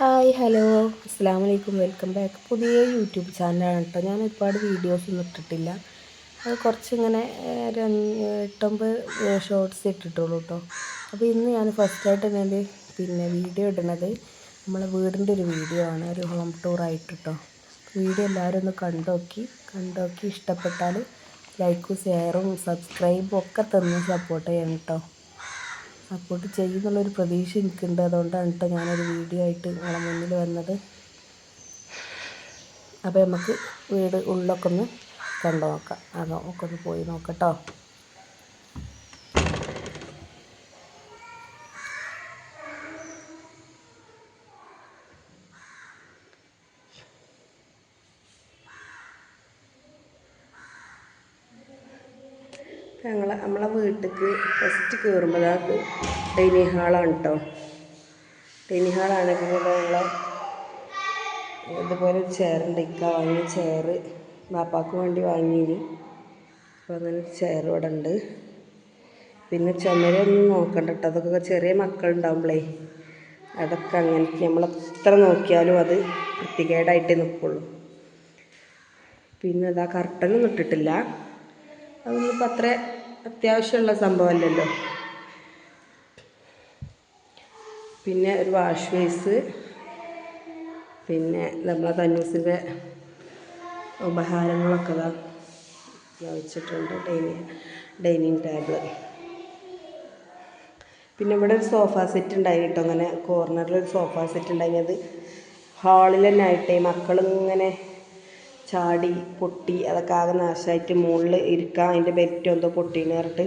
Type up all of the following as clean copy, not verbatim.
Hi hello അസ്സാം വലൈക്കും welcome back. പുതിയ യൂട്യൂബ് ചാനലാണ് കേട്ടോ. ഞാൻ ഒരുപാട് വീഡിയോസൊന്നും ഇട്ടിട്ടില്ല. അത് കുറച്ചിങ്ങനെ 8-9 ഷോർട്സ് ഇട്ടിട്ടുള്ളൂ കേട്ടോ. അപ്പോൾ ഇന്ന് ഞാൻ ഫസ്റ്റായിട്ട് വീഡിയോ ഇടുന്നത് നമ്മളെ വീടിൻ്റെ ഒരു വീഡിയോ ആണ്, ഒരു ഹോം ടൂറായിട്ട് കേട്ടോ. വീഡിയോ എല്ലാവരും ഒന്ന് കണ്ടോക്കി ഇഷ്ടപ്പെട്ടാൽ ലൈക്കും ഷെയറും സബ്സ്ക്രൈബും ഒക്കെ തന്ന് സപ്പോർട്ട് ചെയ്യണം കേട്ടോ. സപ്പോർട്ട് ചെയ്യുന്നുള്ളൊരു പ്രതീക്ഷ എനിക്കുണ്ട്. അതുകൊണ്ടാണ് കേട്ടോ ഞാനൊരു വീഡിയോ ആയിട്ട് നിങ്ങളെ മുന്നിൽ വന്നത്. അപ്പോൾ നമുക്ക് വീട് ഉള്ളൊക്കെ ഒന്ന് കണ്ടു നോക്കാം. ഒക്കെ ഒന്ന് പോയി നോക്കട്ടോ. നമ്മളെ വീട്ടിലേക്ക് ഫസ്റ്റ് കയറുമ്പോൾ ഡൈനിങ് ഹാളാണ് കേട്ടോ. ഡൈനിങ് ഹാളാണെങ്കിൽ നമ്മളെ ഇതുപോലെ ഒരു ചെയറുണ്ട്. വാങ്ങിയ ചെയറ് ബാപ്പാക്ക് വേണ്ടി വാങ്ങിയിന്. അപ്പോൾ അങ്ങനെ ഒരു ചെയർ ഇവിടെ ഉണ്ട്. പിന്നെ ചുമരൊന്നും നോക്കണ്ട കേട്ടോ. അതൊക്കെ ചെറിയ മക്കളുണ്ടാവുമ്പോഴേ അതൊക്കെ അങ്ങനെ നമ്മളെത്ര നോക്കിയാലും അത് വൃത്തികേടായിട്ടേ നിൽക്കുള്ളൂ. പിന്നെ അതാ കർട്ടനൊന്നും ഇട്ടിട്ടില്ല. അതൊന്നും ഇപ്പം അത്ര അത്യാവശ്യമുള്ള സംഭവമല്ലല്ലോ. പിന്നെ ഒരു വാഷ് ബേസ്, പിന്നെ നമ്മളെ തന്നൂസിൻ്റെ ഉപഹാരങ്ങളൊക്കെ വെച്ചിട്ടുണ്ട്. Dining table. പിന്നെ ഇവിടെ ഒരു സോഫ സെറ്റ് ഉണ്ടായി കേട്ടോ. അങ്ങനെ കോർണറിലൊരു സോഫ സെറ്റ് ഉണ്ടായി. അത് ഹാളിൽ തന്നെ ആയിട്ടേ മക്കളിങ്ങനെ ചാടി പൊട്ടി അതൊക്കെ ആകെ നാശമായിട്ട് മുകളിൽ ഇരിക്കാൻ അതിൻ്റെ ബെറ്റ് എന്തോ പൊട്ടീന്ന് പറഞ്ഞിട്ട്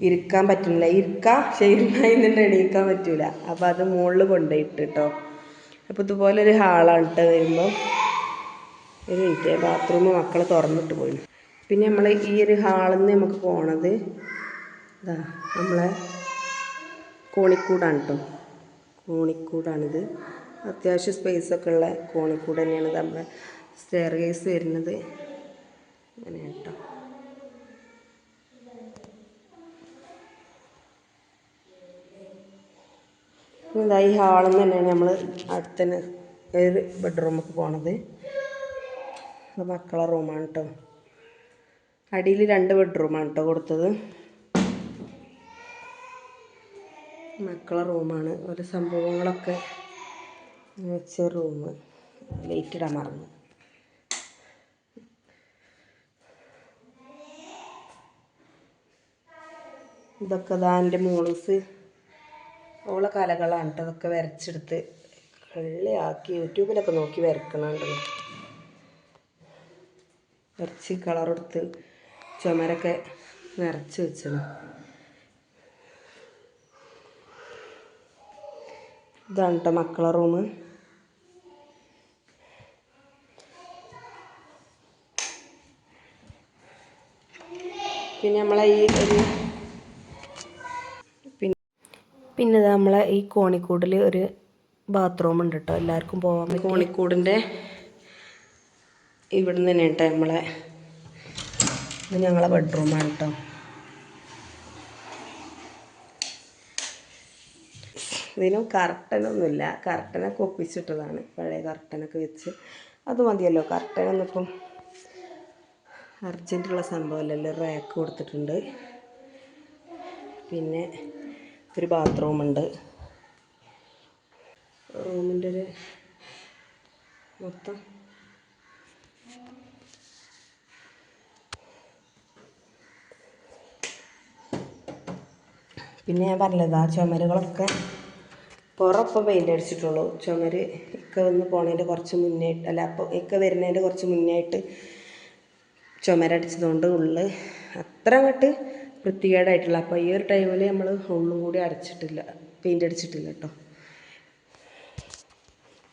ഇരിക്കാൻ പറ്റുന്നില്ല. പക്ഷേ ഇരുന്നായിന്നുണ്ട് എണീക്കാൻ പറ്റില്ല. അപ്പോൾ അത് മുകളിൽ കൊണ്ടുപോയിട്ട് കേട്ടോ. അപ്പോൾ ഇതുപോലെ ഒരു ഹാളാണ് കേട്ടോ. വരുമ്പോൾ ഒരു മിനിറ്റ്, ബാത്റൂം മക്കൾ തുറന്നിട്ട് പോയി. പിന്നെ നമ്മൾ ഈ ഒരു ഹാളിൽ നിന്ന് നമുക്ക് പോണത് നമ്മളെ കോണിക്കൂടാണ് കേട്ടോ. കോണിക്കൂടാണിത്. അത്യാവശ്യം സ്പേസൊക്കെ ഉള്ള കോണിക്കൂട് തന്നെയാണ്. നമ്മുടെ സ്റ്റെയർ കേസ് വരുന്നത് അങ്ങനെ കേട്ടോ. ഈ ഹാളിൽ നിന്ന് തന്നെയാണ് നമ്മൾ അടുത്തന്നെ ഒരു ബെഡ്റൂമൊക്കെ പോണത്. അത് മക്കളെ റൂമാണ് കേട്ടോ. അടിയിൽ 2 ബെഡ്റൂമാണ് കേട്ടോ കൊടുത്തത്. മക്കളെ റൂമാണ്. ഒരു സംഭവങ്ങളൊക്കെ വെച്ച റൂം. ലൈറ്റ് ഇടാൻ മറന്നു. ഇതൊക്കെ എൻ്റെ മോളൂസ് ഓളെ കലകളാണ് കേട്ടോ. അതൊക്കെ വരച്ചെടുത്ത് വെള്ളയാക്കി യൂട്യൂബിലൊക്കെ നോക്കി വരക്കണുണ്ട്. വരച്ച് കളറെടുത്ത് ചുമരൊക്കെ നിറച്ച് വെച്ചണം. ഇതാണ് കേട്ടോ മക്കളെ റൂം. പിന്നെ നമ്മളെ ഈ ഒരു പിന്നെ നമ്മളെ ഈ കോണിക്കൂടിൽ ഒരു ബാത്റൂം ഉണ്ട് കേട്ടോ. എല്ലാവർക്കും പോകാൻ. കോണിക്കൂടിൻ്റെ ഇവിടുന്ന് തന്നെ കേട്ടോ ഇത് ഞങ്ങളെ ബെഡ്റൂമാണ് കേട്ടോ. ഇതിനും കർട്ടനൊന്നുമില്ല. കർട്ടനൊക്കെ ഒപ്പിച്ചിട്ടതാണ്. പഴയ കർട്ടനൊക്കെ വെച്ച് അത് മതിയല്ലോ. കർട്ടനൊന്നും ഇപ്പം അർജൻറ്റുള്ള സംഭവമല്ലല്ലോ. റാക്ക് കൊടുത്തിട്ടുണ്ട്. പിന്നെ ഒരു ബാത്റൂമുണ്ട്. റൂമിൻ്റെ ഒരു മൊത്തം പിന്നെ ഞാൻ പറഞ്ഞത് ചുമരുകളൊക്കെ പുറപ്പം പെയിൻ്റ് അടിച്ചിട്ടുള്ളൂ. ചുമര് വന്ന് പോണതിൻ്റെ കുറച്ച് മുന്നേ അപ്പോൾ വരുന്നതിൻ്റെ കുറച്ച് മുന്നേ ആയിട്ട് ചുമരടിച്ചതുകൊണ്ട് ഉള്ളിൽ അത്ര അങ്ങോട്ട് വൃത്തികേടായിട്ടുള്ള. അപ്പോൾ ഈ ഒരു ടൈമിൽ നമ്മൾ ഉള്ളും കൂടി പെയിൻ്റ് അടിച്ചിട്ടില്ല കേട്ടോ.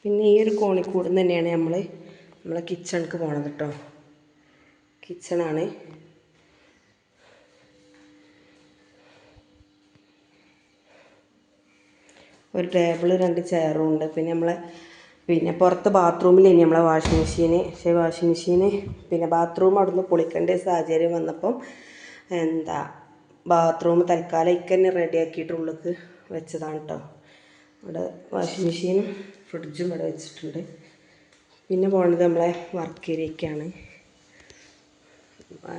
പിന്നെ ഈ ഒരു കോണിക്കൂട് തന്നെയാണ് നമ്മളെ കിച്ചണിക്ക് പോണത് കേട്ടോ. കിച്ചണാണ്. ഒരു ടേബിൾ 2 ചെയറും ഉണ്ട്. പിന്നെ പുറത്ത് ബാത്റൂമിൽ ഇനി നമ്മളെ വാഷിംഗ് മെഷീന്. പക്ഷേ വാഷിംഗ് മെഷീന് പിന്നെ ബാത്റൂം അവിടുന്ന് പൊളിക്കേണ്ട സാഹചര്യം വന്നപ്പം ബാത്റൂം തൽക്കാലം തന്നെ റെഡിയാക്കിയിട്ട് ഉള്ളിലേക്ക് വെച്ചതാണ് കേട്ടോ. അവിടെ വാഷിംഗ് മെഷീനും ഫ്രിഡ്ജും ഇവിടെ വെച്ചിട്ടുണ്ട്. പിന്നെ പോണത് നമ്മളെ വർക്ക് ഏരിയയ്ക്കാണ്.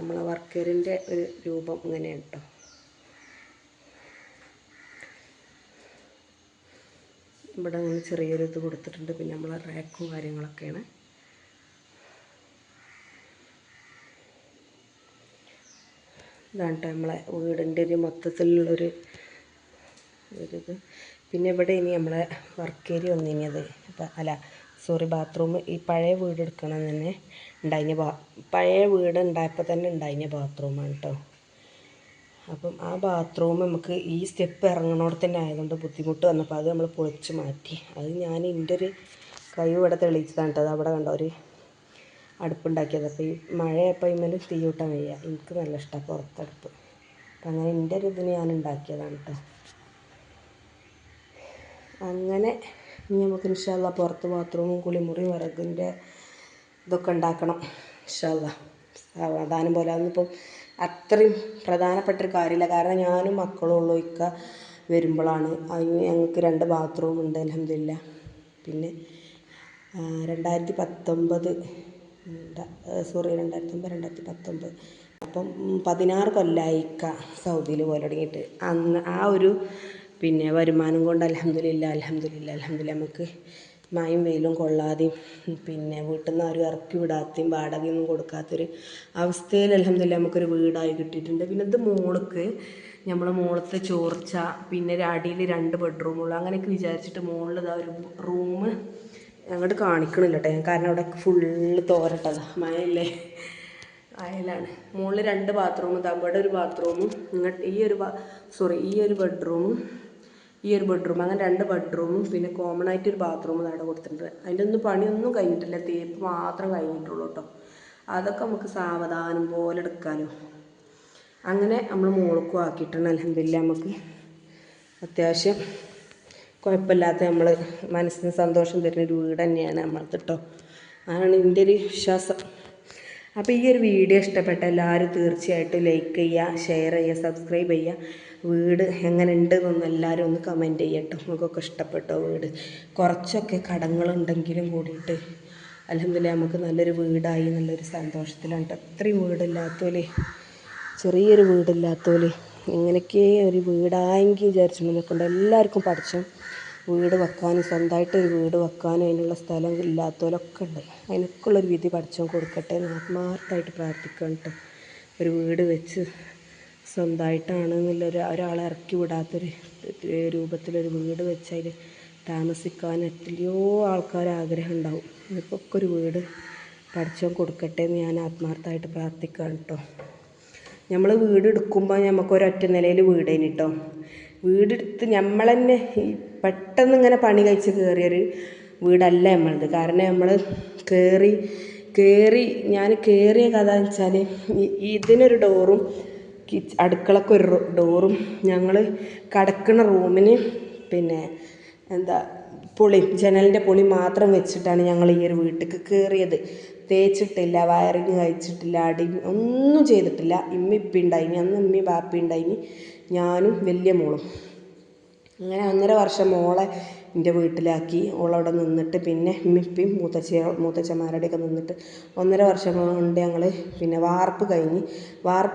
നമ്മളെ വർക്ക് ഏരിയൻ്റെ ഒരു രൂപം ഇങ്ങനെയാണ് കേട്ടോ. ഇവിടെ അങ്ങനെ ചെറിയൊരു ഇത് കൊടുത്തിട്ടുണ്ട്. പിന്നെ നമ്മളെ റാക്കും കാര്യങ്ങളൊക്കെയാണ്. ഇതാണ് നമ്മളെ വീടിൻ്റെ ഒരു മൊത്തത്തിലുള്ളൊരു ഇത്. പിന്നെ ഇവിടെ ഇനി നമ്മളെ വർക്ക് ഏരിയ വന്നിനിയത് ബാത്റൂം ഈ പഴയ വീട് എടുക്കണം തന്നെ ഉണ്ടായിന്. പഴയ വീട് ഉണ്ടായപ്പോൾ തന്നെ ഉണ്ടായിന് ബാത്റൂമാണ് കേട്ടോ. അപ്പം ആ ബാത്റൂം നമുക്ക് ഈ സ്റ്റെപ്പ് ഇറങ്ങണോടെ തന്നെ ആയതുകൊണ്ട് ബുദ്ധിമുട്ട് വന്നപ്പോൾ അത് നമ്മൾ പൊളിച്ച് മാറ്റി. അത് ഞാൻ എൻ്റെ ഒരു കഴിവ് ഇവിടെ തെളിയിച്ചതാണ് കേട്ടോ. അത് അവിടെ കണ്ടോ ഒരു അടുപ്പുണ്ടാക്കിയത്. അപ്പോൾ ഈ മഴയപ്പോൾ ഇന്നലെ തീ കൂട്ടാൻ വയ്യ. എനിക്ക് നല്ല ഇഷ്ടമാണ് പുറത്തടുപ്പ്. അപ്പം അങ്ങനെ എൻ്റെ ഒരു ഇതിന് ഞാൻ ഉണ്ടാക്കിയതാണ് കേട്ടോ. അങ്ങനെ ഇനി നമുക്ക് ഇൻഷാ അല്ലാ പുറത്ത് ബാത്റൂമും കുളിമുറി വിറകിൻ്റെ ഇതൊക്കെ ഉണ്ടാക്കണം ഇൻഷാ അല്ലാ. സാവധാനം പോലെ അതൊന്നിപ്പം അത്രയും പ്രധാനപ്പെട്ടൊരു കാര്യമില്ല. കാരണം ഞാനും മക്കളും ഉള്ളൂ. ഇക്ക വരുമ്പോഴാണ്. അതിന് ഞങ്ങൾക്ക് 2 ബാത്റൂം ഉണ്ട് അൽഹംദുലില്ലാ. പിന്നെ 2019 അപ്പം 16 കൊല്ലമായി ഇക്ക സൗദിയിൽ പോലെ തുടങ്ങിയിട്ട്. അന്ന് ആ ഒരു പിന്നെ വരുമാനം കൊണ്ട് അൽഹംദുലില്ലാ നമുക്ക് മഴയും വെയിലും കൊള്ളാതെയും പിന്നെ വീട്ടിൽ നിന്ന് ആരും ഇറക്കി വിടാതെയും വാടകയൊന്നും കൊടുക്കാത്തൊരു അവസ്ഥയിൽ അൽഹംദുലില്ലാ നമുക്കൊരു വീടായി കിട്ടിയിട്ടുണ്ട്. പിന്നെ ഇത് നമ്മളെ മുകളിലത്തെ ചോർച്ച, പിന്നെ അടിയിൽ 2 ബെഡ്റൂമുള്ളൂ. അങ്ങനെയൊക്കെ വിചാരിച്ചിട്ട് മുകളിൽ ഇതാ ഒരു റൂം അങ്ങോട്ട് കാണിക്കണില്ല കേട്ടോ. കാരണം അവിടെ ഫുള്ള് തോരട്ടതാണ്, മഴയല്ലേ, അയലാണ്. മുകളിൽ 2 ബാത്റൂം, അവിടെ ഒരു ബാത്റൂമും ഇങ്ങോട്ട് ഈ ഒരു ബെഡ്റൂം അങ്ങനെ 2 ബെഡ്റൂമും പിന്നെ കോമൺ ആയിട്ട് ഒരു ബാത്റൂം അവിടെ കൊടുത്തിട്ടുണ്ട്. അതിൻ്റെ ഒന്നും പണിയൊന്നും കഴിഞ്ഞിട്ടില്ല, തേപ്പ് മാത്രം കഴിഞ്ഞിട്ടുള്ളൂ കേട്ടോ. അതൊക്കെ നമുക്ക് സാവധാനം പോലെ എടുക്കാമല്ലോ. അങ്ങനെ നമ്മൾ മുകൾക്കും ആക്കിയിട്ടാണ് അൽഹംദുലില്ലാ നമുക്ക് അത്യാവശ്യം കുഴപ്പമില്ലാത്ത നമ്മൾ മനസ്സിന് സന്തോഷം തരുന്ന ഒരു വീട് തന്നെയാണ് നമ്മളത് കേട്ടോ. അതാണ് എൻ്റെ ഒരു വിശ്വാസം. അപ്പോൾ ഈ ഒരു വീഡിയോ ഇഷ്ടപ്പെട്ട എല്ലാവരും തീർച്ചയായിട്ടും ലൈക്ക് ചെയ്യുക, ഷെയർ ചെയ്യുക, സബ്സ്ക്രൈബ് ചെയ്യുക. വീട് എങ്ങനെ ഉണ്ട് എന്നൊന്നും എല്ലാവരും ഒന്ന് കമൻറ്റ് ചെയ്യട്ടോ. നമുക്കൊക്കെ ഇഷ്ടപ്പെട്ടോ വീട്? കുറച്ചൊക്കെ കടങ്ങളുണ്ടെങ്കിലും കൂടിയിട്ട് അൽഹംദുലില്ലാ നമുക്ക് നല്ലൊരു വീടായി നല്ലൊരു സന്തോഷത്തിലാണ്. അത്രയും വീടില്ലാത്തോലെ, ചെറിയൊരു വീടില്ലാത്തോലെ എങ്ങനെയൊക്കെ ഒരു വീടായെങ്കിൽ വിചാരിച്ചിട്ടുണ്ടെങ്കിൽ കൊണ്ട് എല്ലാവർക്കും പഠിച്ചു വീട് വെക്കാനും സ്വന്തമായിട്ടൊരു വീട് വെക്കാനും അതിനുള്ള സ്ഥലം ഇല്ലാത്തവരൊക്കെ ഉണ്ട്. അതിനൊക്കെ ഉള്ളൊരു വിധി പഠിച്ചോ കൊടുക്കട്ടെ എന്ന് ആത്മാർത്ഥമായിട്ട് പ്രാർത്ഥിക്കണം കേട്ടോ. ഒരു വീട് വെച്ച് സ്വന്തമായിട്ടാണെന്നുള്ള ഒരാളെ ഇറക്കി വിടാത്തൊരു രൂപത്തിലൊരു വീട് വെച്ച് അതിൽ താമസിക്കാൻ എത്രയോ ആൾക്കാർ ആഗ്രഹം ഉണ്ടാവും. അവർക്കൊക്കെ ഒരു വീട് പഠിച്ചോ കൊടുക്കട്ടെ എന്ന് ഞാൻ ആത്മാർത്ഥമായിട്ട് പ്രാർത്ഥിക്കുകയാണ് കേട്ടോ. നമ്മൾ വീട് എടുക്കുമ്പോൾ നമുക്കൊരൊറ്റ നിലയിൽ വീടേനി കേട്ടോ. വീടെടുത്ത് നമ്മൾ തന്നെ പെട്ടെന്ന് ഇങ്ങനെ പണി കഴിച്ച് കയറിയൊരു വീടല്ല നമ്മളത്. കാരണം നമ്മൾ ഞാൻ കയറിയ കഥ എന്ന് വെച്ചാൽ ഇതിനൊരു ഡോറും അടുക്കളക്കൊരു ഡോറും ഞങ്ങൾ കിടക്കുന്ന റൂമിന് പിന്നെ ജനലിൻ്റെ പൊളി മാത്രം വെച്ചിട്ടാണ് ഞങ്ങൾ ഈ ഒരു വീട്ടിലേക്ക് കയറിയത്. തേച്ചിട്ടില്ല, വയറിങ് കഴിച്ചിട്ടില്ല, അടി ഒന്നും ചെയ്തിട്ടില്ല. ഇമ്മി ഇപ്പി ഉണ്ടായിനി, അന്ന് ഇമ്മി ബാപ്പി ഉണ്ടായിനി, ഞാനും വലിയ മോളും. അങ്ങനെ 1.5 വർഷം മോളെ എൻ്റെ വീട്ടിലാക്കി. ഓളവിടെ നിന്നിട്ട് പിന്നെ ഇമ്മിപ്പിയും മൂത്തച്ഛന്മാരുടെയൊക്കെ നിന്നിട്ട് 1.5 വർഷം കൊണ്ട് ഞങ്ങൾ പിന്നെ വാർപ്പ്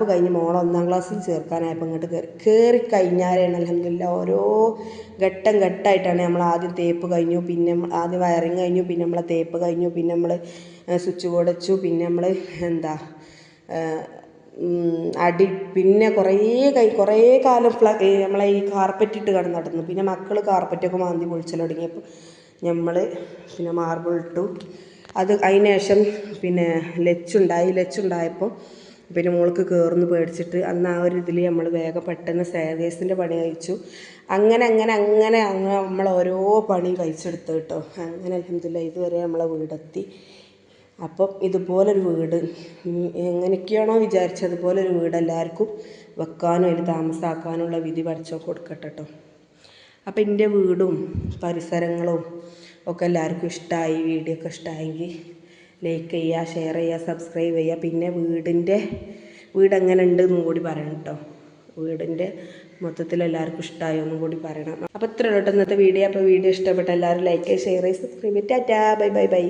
കഴിഞ്ഞ് മോളെ 1-ാം ക്ലാസ്സിൽ ചേർക്കാനായപ്പോൾ ഇങ്ങോട്ട് കയറി കഴിഞ്ഞാലാണ് അൽഹംദുലില്ലാ ഓരോ ഘട്ടമായിട്ടാണ്. നമ്മൾ ആദ്യം തേപ്പ് കഴിഞ്ഞു, പിന്നെ ആദ്യം വയറിങ് കഴിഞ്ഞു, പിന്നെ നമ്മളെ തേപ്പ് കഴിഞ്ഞു, പിന്നെ നമ്മൾ സ്വിച്ച് ബോർഡ് വെച്ചു, പിന്നെ നമ്മൾ അടി, പിന്നെ കുറേ കാലം നമ്മളെ ഈ കാർപ്പറ്റ് ഇട്ട് നടന്നു. പിന്നെ മക്കൾ കാർപ്പറ്റൊക്കെ മാന്തി പൊളിച്ചൽ തുടങ്ങിയപ്പോൾ നമ്മൾ പിന്നെ മാർബിൾ ഇട്ടു. അതിന് ശേഷം പിന്നെ ലച്ചുണ്ടായപ്പോൾ പിന്നെ മോൾക്ക് കയറുന്നു പേടിച്ചിട്ട് അന്ന് ആ ഒരു ഇതിൽ നമ്മൾ വേഗം പെട്ടെന്ന് സ്റ്റെയർകേസിൻ്റെ പണി കഴിച്ചു. അങ്ങനെ നമ്മൾ ഓരോ പണിയും കഴിച്ചെടുത്തു കേട്ടോ. അങ്ങനെ അൽഹംദുലില്ലാ ഇതുവരെ നമ്മളെ വീടെത്തി. അപ്പം ഇതുപോലൊരു വീട് എങ്ങനെയൊക്കെയാണോ വിചാരിച്ചത് അതുപോലൊരു വീട് എല്ലാവർക്കും വെക്കാനും അതിൽ താമസാക്കാനുള്ള വിധി പഠിച്ചോ കൊടുക്കട്ടെ കേട്ടോ. അപ്പം എൻ്റെ വീടും പരിസരങ്ങളും ഒക്കെ എല്ലാവർക്കും ഇഷ്ടമായി, വീഡിയോ ഒക്കെ ഇഷ്ടമായെങ്കിൽ ലൈക്ക് ചെയ്യുക, ഷെയർ ചെയ്യുക, സബ്സ്ക്രൈബ് ചെയ്യുക. പിന്നെ വീട് എങ്ങനെ ഉണ്ട് എന്നും കൂടി പറയണം കേട്ടോ. വീടിൻ്റെ മൊത്തത്തിൽ എല്ലാവർക്കും ഇഷ്ടമായോ എന്നും കൂടി പറയണം. അപ്പോൾ ഇത്രയുള്ളൂ ഇന്നത്തെ വീഡിയോ. അപ്പോൾ വീഡിയോ ഇഷ്ടപ്പെട്ട എല്ലാവരും like, share, subscribe. Tata, bye bye bye.